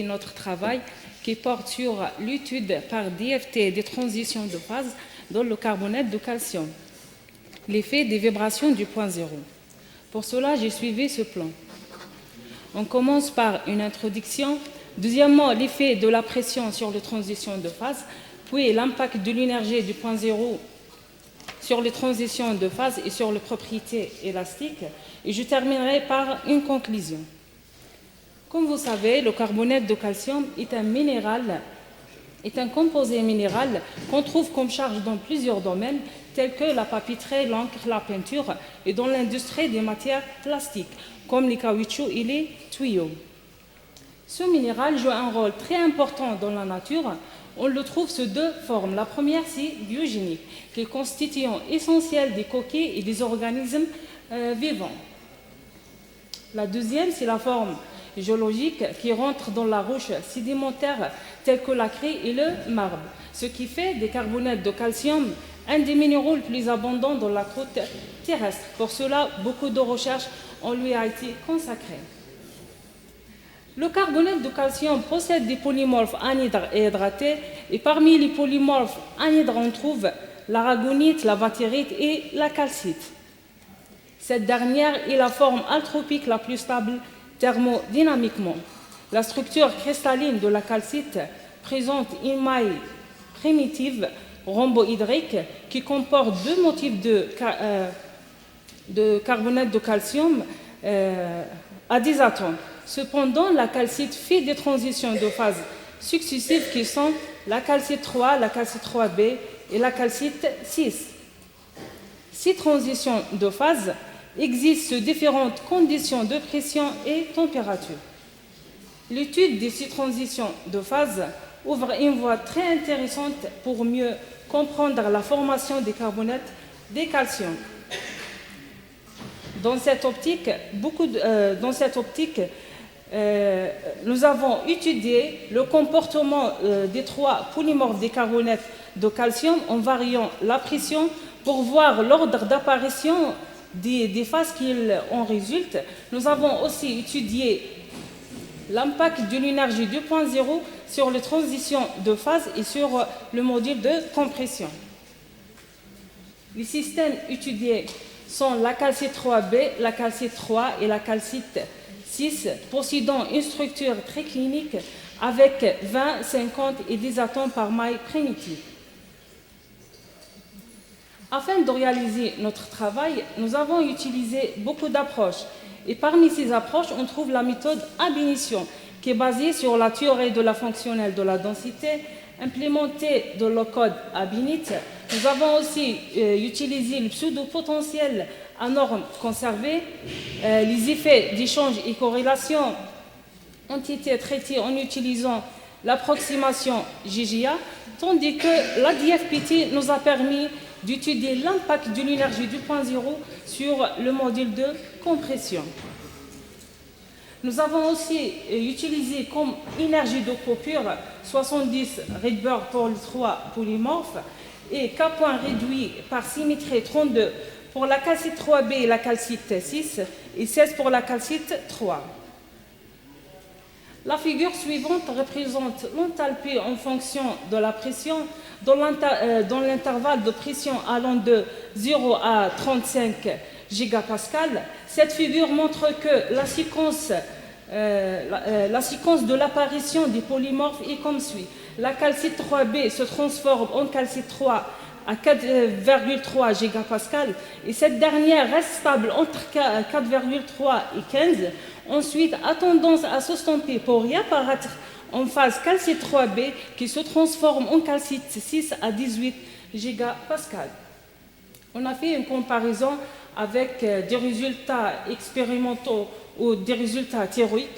notre travail qui porte sur l'étude par DFT des transitions de phase dans le carbonate de calcium, l'effet des vibrations du point zéro. Pour cela, j'ai suivi ce plan. On commence par une introduction, deuxièmement, l'effet de la pression sur les transitions de phase, puis l'impact de l'énergie du point zéro sur les transitions de phase et sur les propriétés élastiques, et je terminerai par une conclusion. Comme vous savez, le carbonate de calcium est un composé minéral qu'on trouve comme charge dans plusieurs domaines, tels que la papeterie, l'encre, la peinture, et dans l'industrie des matières plastiques, comme les caoutchoucs et les tuyaux. Ce minéral joue un rôle très important dans la nature. On le trouve sous deux formes. La première, c'est biogénique, qui est constituant essentiel des coquilles et des organismes vivants. La deuxième, c'est la forme géologique qui rentre dans la roche sédimentaire telle que la craie et le marbre, ce qui fait des carbonates de calcium un des minéraux les plus abondants dans la croûte terrestre. Pour cela, beaucoup de recherches ont lui a été consacrées. Le carbonate de calcium possède des polymorphes anhydres et hydratés, et parmi les polymorphes anhydres, on trouve l'aragonite, la vatérite et la calcite. Cette dernière est la forme allotropique la plus stable thermodynamiquement. La structure cristalline de la calcite présente une maille primitive rhomboédrique qui comporte deux motifs de carbonate de calcium à des atomes. Cependant, la calcite fait des transitions de phase successives qui sont la calcite 3, la calcite 3b et la calcite 6. Ces transitions de phase existent sous différentes conditions de pression et température. L'étude de ces transitions de phase ouvre une voie très intéressante pour mieux comprendre la formation des carbonates de calcium. Dans cette optique, nous avons étudié le comportement des trois polymorphes des carbonates de calcium en variant la pression pour voir l'ordre d'apparition des phases qu'il en résulte. Nous avons aussi étudié l'impact de l'énergie du point zéro sur les transitions de phase et sur le module de compression. Les systèmes étudiés sont la calcite 3b, la calcite 3 et la calcite 6, possédant une structure très clinique avec 20, 50 et 10 atomes par maille primitive. Afin de réaliser notre travail, nous avons utilisé beaucoup d'approches. Et parmi ces approches, on trouve la méthode ab initio, qui est basée sur la théorie de la fonctionnelle de la densité, implémentée dans le code ab init. Nous avons aussi utilisé le pseudo-potentiel à normes conservées. Les effets d'échange et corrélation ont été traités en utilisant l'approximation GGA, tandis que la DFPT nous a permis d'étudier l'impact de l'énergie du point zéro sur le module de compression. Nous avons aussi utilisé comme énergie de coupure 70 Rydberg pour les trois polymorphes et K point réduit par symétrie 32 pour la calcite 3b et la calcite 6 et 16 pour la calcite 3. La figure suivante représente l'enthalpie en fonction de la pression dans l'intervalle de pression allant de 0 à 35 gigapascal. Cette figure montre que la séquence de l'apparition des polymorphes est comme suit. La calcite 3b se transforme en calcite 3 à 4,3 gigapascal et cette dernière reste stable entre 4,3 et 15. Ensuite, a tendance à s'estomper pour réapparaître en phase calcite 3b qui se transforme en calcite 6 à 18 gigapascal. On a fait une comparaison avec des résultats expérimentaux ou des résultats théoriques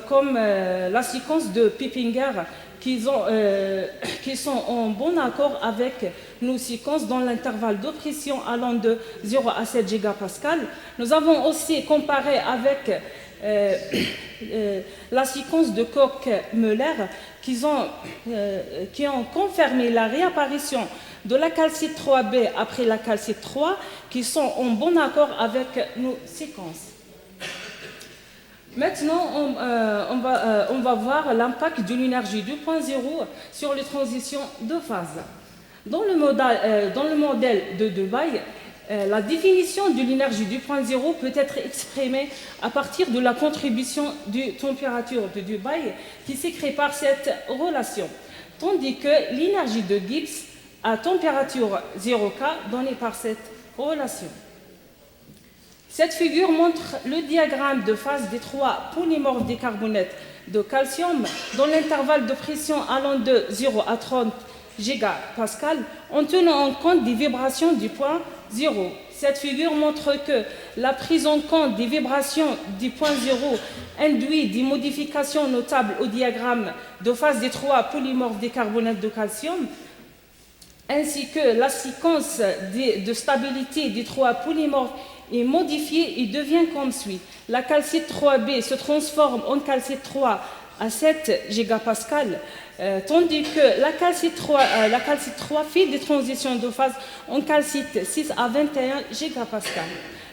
comme la séquence de Pippinger qui sont en bon accord avec nos séquences dans l'intervalle de pression allant de 0 à 7 gigapascal. Nous avons aussi comparé avec la séquence de Koch-Müller qui ont confirmé la réapparition de la calcite 3b après la calcite 3 qui sont en bon accord avec nos séquences. Maintenant, on va voir l'impact de l'énergie 2.0 sur les transitions de phase. Dans le modèle de Dubaï, la définition de l'énergie 2.0 peut être exprimée à partir de la contribution de température de Dubaï qui s'est créée par cette relation, tandis que l'énergie de Gibbs à température 0K donnée par cette relation. Cette figure montre le diagramme de phase des trois polymorphes bicarbonate de calcium dans l'intervalle de pression allant de 0 à 30 gigapascal en tenant en compte des vibrations du point 0. Cette figure montre que la prise en compte des vibrations du point 0 induit des modifications notables au diagramme de phase des trois polymorphes bicarbonate de calcium, ainsi que la séquence de stabilité des trois polymorphes est modifiée et devient comme suit. La calcite 3B se transforme en calcite 3 à 7 gigapascal, tandis que la calcite 3 fait des transitions de phase en calcite 6 à 21 gigapascal.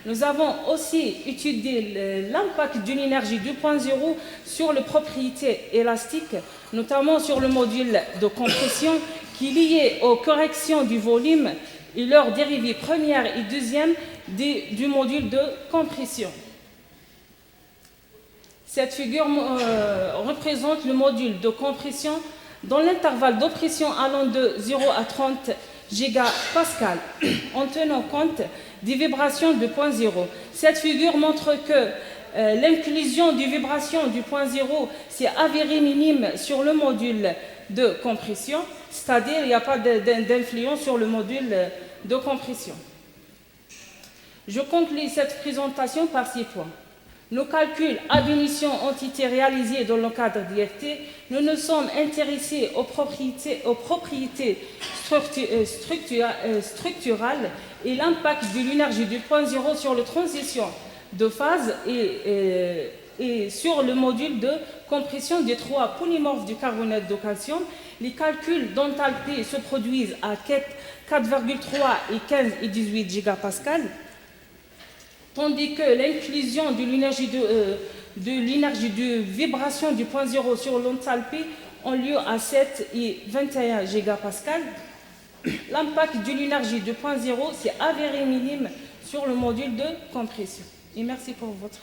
Nous avons aussi étudié l'impact d'une énergie 2.0 sur les propriétés élastiques, notamment sur le module de compression qui est lié aux corrections du volume et leurs dérivées première et deuxième du module de compression. Cette figure représente le module de compression dans l'intervalle d'oppression allant de 0 à 30 gigapascal en tenant compte des vibrations de point 0. Cette figure montre que l'inclusion des vibrations du point 0 s'est avérée minime sur le module de compression, c'est-à-dire il n'y a pas d'influence sur le module de compression. Je conclue cette présentation par ces points. Nos calculs ab initio ont été réalisés dans le cadre d'IFT. Nous nous sommes intéressés aux propriétés structurales et l'impact de l'énergie du point 0 sur les transitions de phase et sur le module de compression des trois polymorphes du carbonate de calcium. Les calculs d'enthalpie se produisent à 4,3 et 15 et 18 gigapascal, tandis que l'inclusion de l'énergie de vibration du point 0 sur l'enthalpie ont lieu à 7 et 21 gigapascal. L'impact de l'énergie du point 0 s'est avéré minime sur le module de compression. Et merci pour votre...